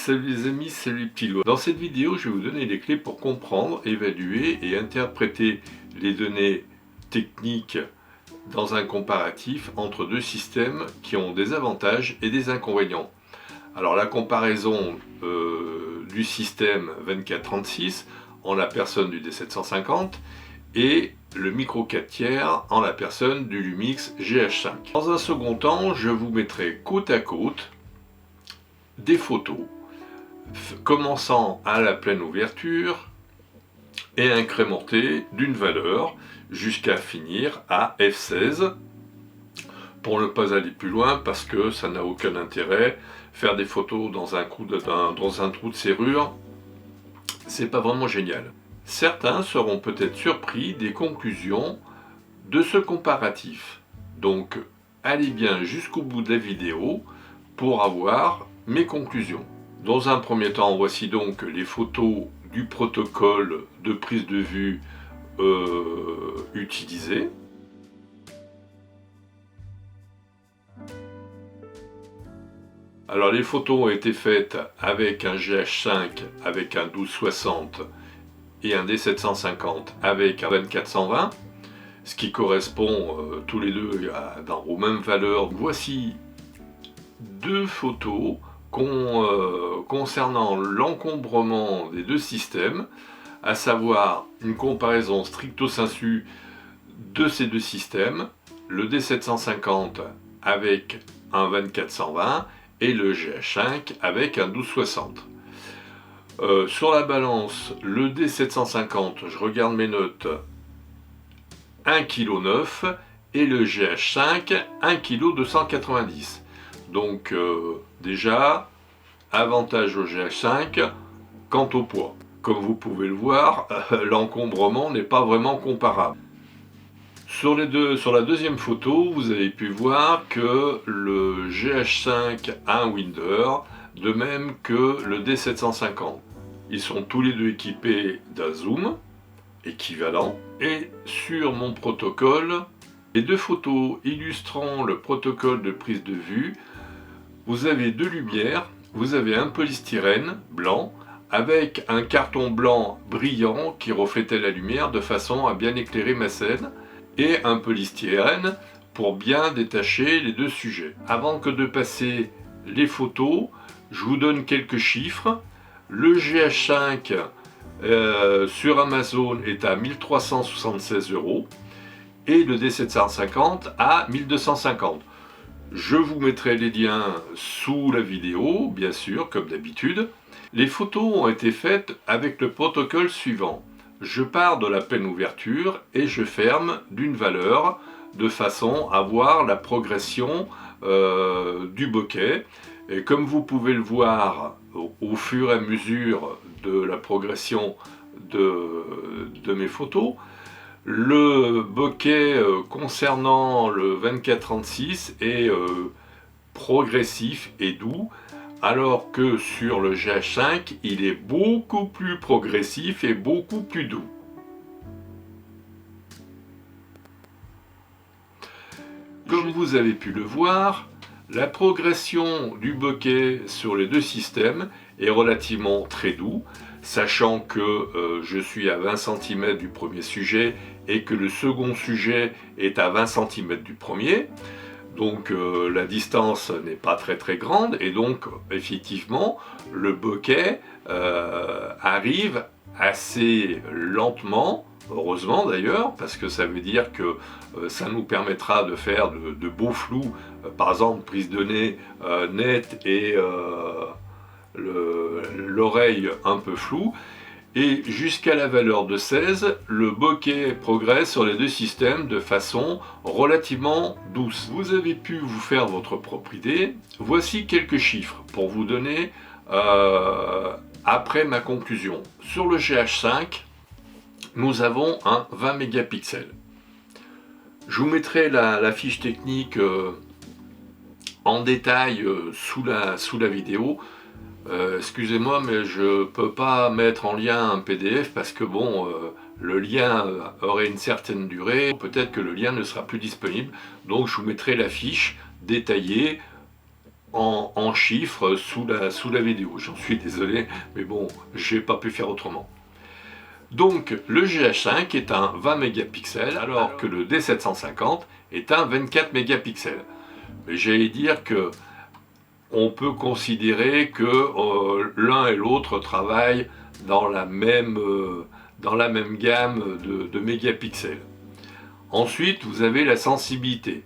Salut les amis, salut les petits lois. Dans cette vidéo, je vais vous donner les clés pour comprendre, évaluer et interpréter les données techniques dans un comparatif entre deux systèmes qui ont des avantages et des inconvénients. Alors la comparaison du système 2436 en la personne du D750 et le micro 4 tiers en la personne du Lumix GH5. Dans un second temps, je vous mettrai côte à côte des photos commençant à la pleine ouverture et incrémentées d'une valeur jusqu'à finir à F16 pour ne pas aller plus loin parce que ça n'a aucun intérêt. Faire des photos dans un trou de serrure, c'est pas vraiment génial. Certains seront peut-être surpris des conclusions de ce comparatif. Donc allez bien jusqu'au bout de la vidéo pour avoir mes conclusions. Dans un premier temps, voici donc les photos du protocole de prise de vue utilisé. Alors les photos ont été faites avec un GH5 avec un 1260 et un D750 avec un 2420, ce qui correspond tous les deux aux mêmes valeurs. Voici deux photos concernant l'encombrement des deux systèmes, à savoir une comparaison stricto sensu de ces deux systèmes, le D750 avec un 2420 et le GH5 avec un 1260. Sur la balance, le D750, je regarde mes notes, 1,9 kg et le GH5, 1,290 kg. Donc déjà, avantage au GH5 quant au poids. Comme vous pouvez le voir, l'encombrement n'est pas vraiment comparable. Sur la deuxième photo, vous avez pu voir que le GH5 a un Winder, de même que le D750. Ils sont tous les deux équipés d'un zoom équivalent. Et sur mon protocole, les deux photos illustrant le protocole de prise de vue, vous avez deux lumières, vous avez un polystyrène blanc avec un carton blanc brillant qui reflétait la lumière de façon à bien éclairer ma scène et un polystyrène pour bien détacher les deux sujets. Avant que de passer les photos, je vous donne quelques chiffres. Le GH5 sur Amazon est à 1376 € et le D750 à 1250. Je vous mettrai les liens sous la vidéo, bien sûr, comme d'habitude. Les photos ont été faites avec le protocole suivant. Je pars de la pleine ouverture et je ferme d'une valeur de façon à voir la progression du bokeh. Et comme vous pouvez le voir au fur et à mesure de la progression de mes photos, le bokeh concernant le 24-36 est progressif et doux, alors que sur le GH5, il est beaucoup plus progressif et beaucoup plus doux. Comme vous avez pu le voir, la progression du bokeh sur les deux systèmes est relativement très doux, sachant que je suis à 20 cm du premier sujet et que le second sujet est à 20 cm du premier. Donc la distance n'est pas très grande et donc effectivement le bokeh arrive assez lentement, heureusement d'ailleurs, parce que ça veut dire que ça nous permettra de faire de beaux flous, par exemple prise de nez nette et l'oreille un peu floue. Et jusqu'à la valeur de 16, le bokeh progresse sur les deux systèmes de façon relativement douce. Vous avez pu vous faire votre propre idée. Voici quelques chiffres pour vous donner après ma conclusion. Sur le GH5, nous avons un 20 mégapixels. Je vous mettrai la fiche technique en détail sous la vidéo. Excusez-moi, mais je peux pas mettre en lien un PDF parce que bon, le lien aurait une certaine durée, peut-être que le lien ne sera plus disponible, donc je vous mettrai la fiche détaillée en chiffres sous la vidéo. J'en suis désolé, mais bon, j'ai pas pu faire autrement. Donc le GH5 est un 20 mégapixels alors que le D750 est un 24 mégapixels. Mais j'allais dire que on peut considérer que l'un et l'autre travaillent dans la même gamme de mégapixels. Ensuite, vous avez la sensibilité.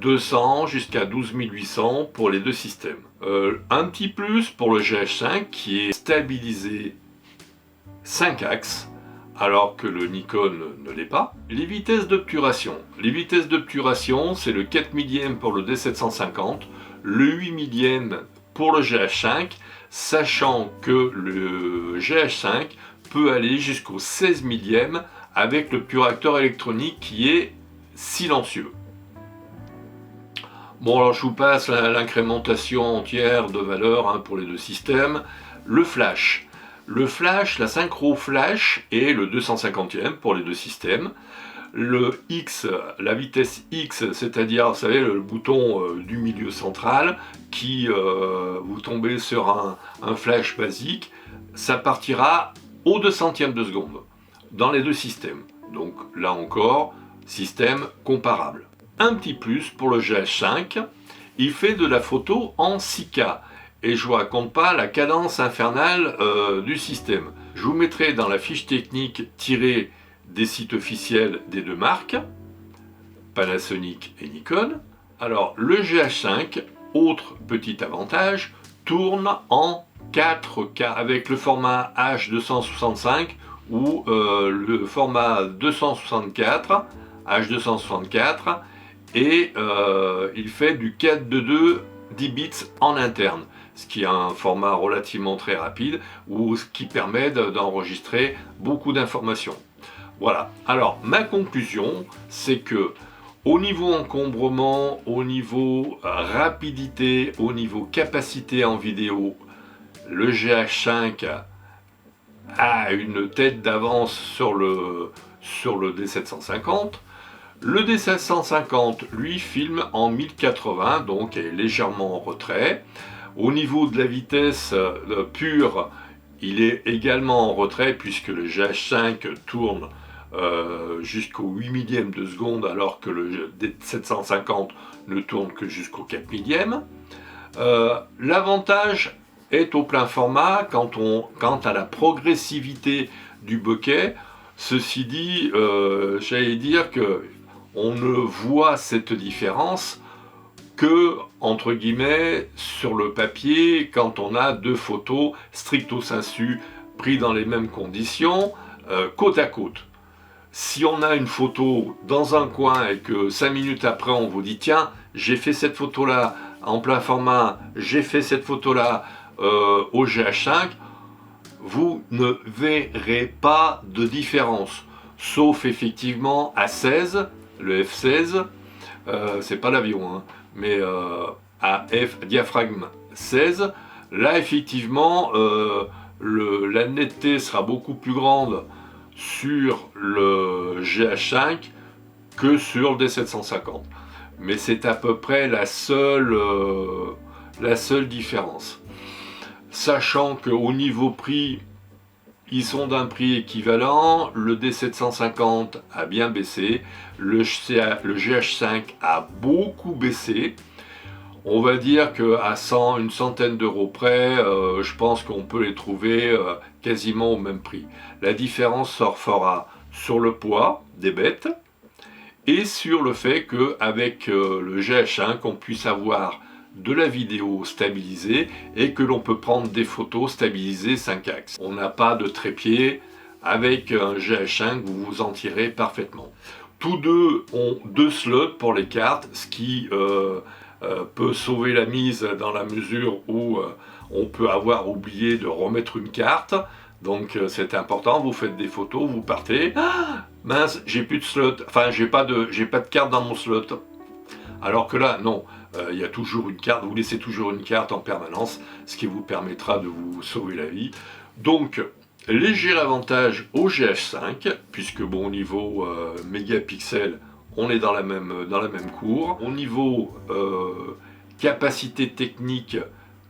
200 jusqu'à 12800 pour les deux systèmes. Un petit plus pour le GH5 qui est stabilisé 5 axes alors que le Nikon ne l'est pas. Les vitesses d'obturation. Les vitesses d'obturation, c'est le 4 millième pour le D750, le 8 millième pour le GH5, sachant que le GH5 peut aller jusqu'au 16 millième avec l'obturateur électronique qui est silencieux. Bon, alors je vous passe l'incrémentation entière de valeur pour les deux systèmes. Le flash. Le flash, la synchro flash est le 250e pour les deux systèmes. Le X, la vitesse X, c'est-à-dire, vous savez, le bouton du milieu central, qui vous tombez sur un flash basique, ça partira au 200e de seconde dans les deux systèmes. Donc là encore, système comparable. Un petit plus pour le GH5, il fait de la photo en 6K. Et je ne vous raconte pas la cadence infernale du système. Je vous mettrai dans la fiche technique tirée des sites officiels des deux marques, Panasonic et Nikon. Alors le GH5, autre petit avantage, tourne en 4K avec le format H265 ou le format 264, H264, et il fait du 4:2 10 bits en interne, ce qui est un format relativement très rapide ou ce qui permet d'enregistrer beaucoup d'informations. Voilà, alors ma conclusion, c'est que au niveau encombrement, au niveau rapidité, au niveau capacité en vidéo, le GH5 a une tête d'avance sur le D750. Le D750, lui, filme en 1080, donc est légèrement en retrait. Au niveau de la vitesse pure, il est également en retrait puisque le GH5 tourne jusqu'au 8 millième de seconde alors que le D750 ne tourne que jusqu'au 4 millième. L'avantage est au plein format quant à la progressivité du bokeh. Ceci dit, j'allais dire que on ne voit cette différence que, entre guillemets, sur le papier, quand on a deux photos stricto sensu prises dans les mêmes conditions, côte à côte. Si on a une photo dans un coin et que 5 minutes après on vous dit tiens, j'ai fait cette photo-là en plein format, j'ai fait cette photo-là au GH5, vous ne verrez pas de différence. Sauf effectivement à 16, le F16, c'est pas l'avion, hein, mais à diaphragme 16, là effectivement la netteté sera beaucoup plus grande sur le GH5 que sur le D750. Mais c'est à peu près la seule différence. Sachant qu'au niveau prix, ils sont d'un prix équivalent, le D750 a bien baissé, le GH5 a beaucoup baissé. On va dire qu'à une centaine d'euros près, je pense qu'on peut les trouver quasiment au même prix. La différence se fera sur le poids des bêtes et sur le fait qu'avec le GH5, on puisse avoir de la vidéo stabilisée et que l'on peut prendre des photos stabilisées 5 axes. On n'a pas de trépied, avec un GH5 vous vous en tirez parfaitement. Tous deux ont 2 slots pour les cartes, ce qui peut sauver la mise dans la mesure où on peut avoir oublié de remettre une carte. Donc c'est important, vous faites des photos, vous partez, ah, mince, j'ai plus de slot, enfin j'ai pas de carte dans mon slot. Alors que là, non, il y a toujours une carte, vous laissez toujours une carte en permanence, ce qui vous permettra de vous sauver la vie. Donc, léger avantage au GH5, puisque bon, au niveau mégapixels, on est dans la même cour. Au niveau capacité technique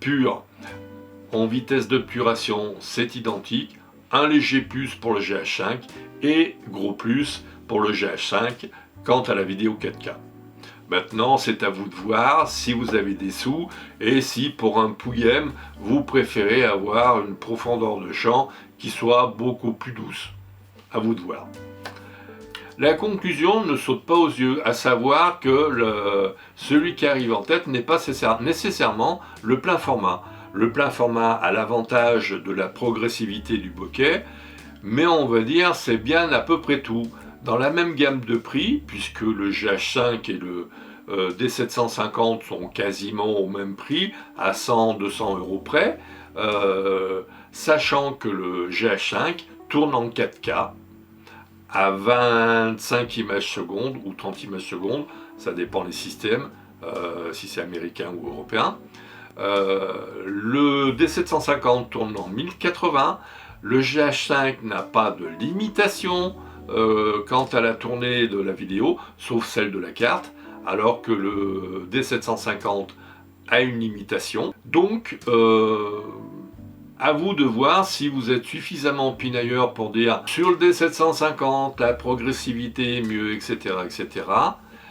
pure en vitesse d'obturation, c'est identique. Un léger plus pour le GH5 et gros plus pour le GH5 quant à la vidéo 4K. Maintenant, c'est à vous de voir si vous avez des sous et si pour un pouillem, vous préférez avoir une profondeur de champ qui soit beaucoup plus douce. À vous de voir. La conclusion ne saute pas aux yeux, à savoir que celui qui arrive en tête n'est pas nécessairement le plein format. Le plein format a l'avantage de la progressivité du bokeh, mais on va dire c'est bien à peu près tout. Dans la même gamme de prix, puisque le GH5 et le D750 sont quasiment au même prix, à 100-200 euros près, sachant que le GH5 tourne en 4K à 25 images secondes ou 30 images secondes, ça dépend des systèmes, si c'est américain ou européen. Le D750 tourne en 1080, le GH5 n'a pas de limitation quant à la tournée de la vidéo, sauf celle de la carte, alors que le D750 a une limitation. Donc, à vous de voir si vous êtes suffisamment pinailleur pour dire sur le D750, la progressivité est mieux, etc., etc.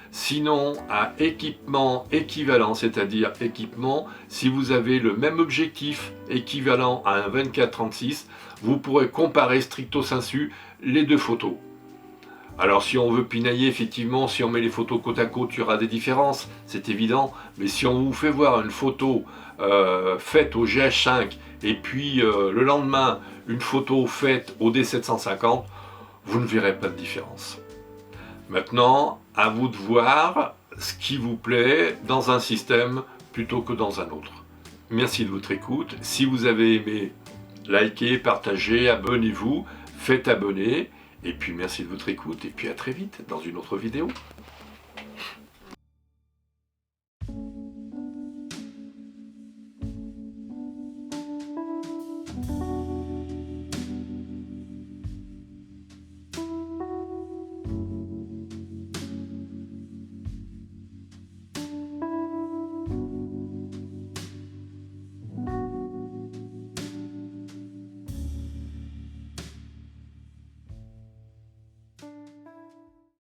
Sinon, à équipement équivalent, c'est-à-dire équipement, si vous avez le même objectif équivalent à un 24-36, vous pourrez comparer stricto sensu les deux photos. Alors si on veut pinailler, effectivement, si on met les photos côte à côte, il y aura des différences, c'est évident. Mais si on vous fait voir une photo faite au GH5 et puis le lendemain, une photo faite au D750, vous ne verrez pas de différence. Maintenant, à vous de voir ce qui vous plaît dans un système plutôt que dans un autre. Merci de votre écoute. Si vous avez aimé, likez, partagez, abonnez-vous, faites abonner. Et puis merci de votre écoute et puis à très vite dans une autre vidéo.